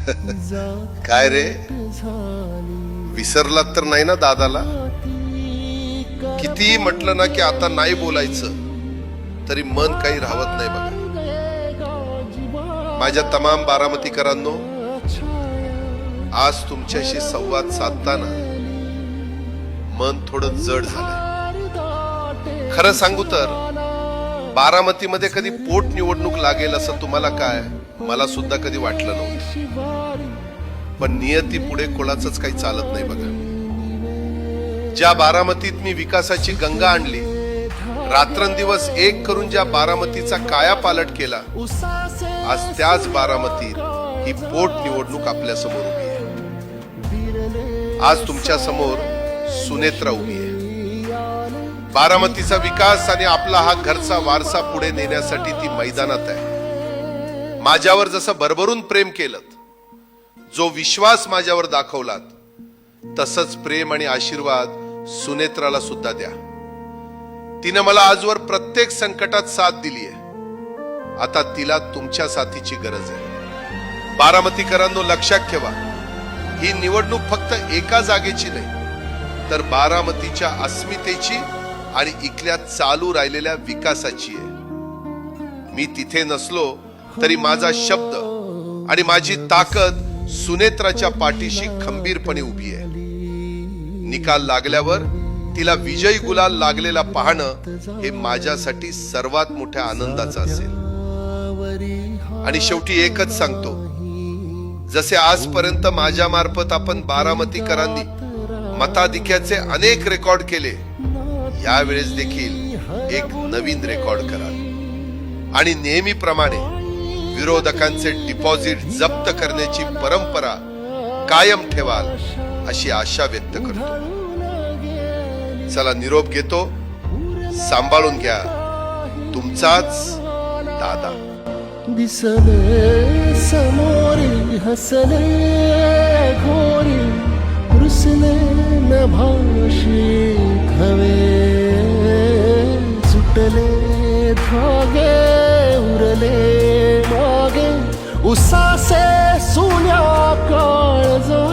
काय रे, विसरलात तर नाही ना दादाला? किती म्हटलं ना की आता नाही बोलायचं, तरी मन काही राहत नाही बघा. माझ्या तमाम बारामतीकरांनो, आज तुमच्याशी संवाद साधताना मन थोडं जड झालंय. खरं सांगू तर बारामतीमध्ये कधी पोटनिवडणूक लागेल असं तुम्हाला काय, मला सुद्धा कधी वाटलं नव्हतं. पण नियती पुढे कोणाचंच काही चालत नाही बघा. ज्या बारामतीत मी विकासाची गंगा आणली, रात्रंदिवस एक करून ज्या बारामतीचा कायापालट केला, आज त्याच बारामतीत ही पोटनिवडणूक आपल्या समोर उभी आहे. आज तुमच्या समोर सुनेत्रा उभी आहे. बारामतीचा विकास आणि आपला हा घरचा वारसा पुढे नेण्यासाठी ती मैदानात आहे. माझ्यावर जसं भरभरून प्रेम केलं, जो विश्वास माझ्यावर दाखवलात, तसंच प्रेम आणि आशीर्वाद सुनेत्राला सुद्धा द्या. तिने मला आजवर प्रत्येक संकटात साथ दिली आहे. आता तिला तुमच्या साथीची गरज आहे. बारामतीकरांनो, लक्षात ठेवा, ही निवडणूक फक्त एका जागेची नाही, तर बारामतीच्या अस्मितेची आणि इथल्या चालू राहिलेल्या विकासाची आहे. मी तिथे नसलो तरी माझा शब्द आणि माझी ताकद सुनेत्राच्या पाठीशी खंबीरपणे उभी आहे. निकाल लागल्यावर तिला विजयी गुलाल लागलेला पाहणं हे माझ्यासाठी सर्वात मोठ्या आनंदाचं असेल. आणि शेवटी एकच सांगतो, जसे आजपर्यंत माझ्या मार्फत आपण बारामतीकरांनी मताधिक्याचे अनेक रेकॉर्ड केले, यावेळेस देखील एक नवीन रेकॉर्ड कराल आणि नेहमीप्रमाणे विरोधकांचे डिपॉझिट जप्त करण्याची परंपरा कायम ठेवाल अशी आशा व्यक्त करतो. चला, निरोप घेतो. सांभाळून घ्या. तुमचाच दादा. दिसले समोरी हसले घोरी, रुसले न भाषित हवे, सुटले धागे उरले मागे, उसासे सुन्या काळजा.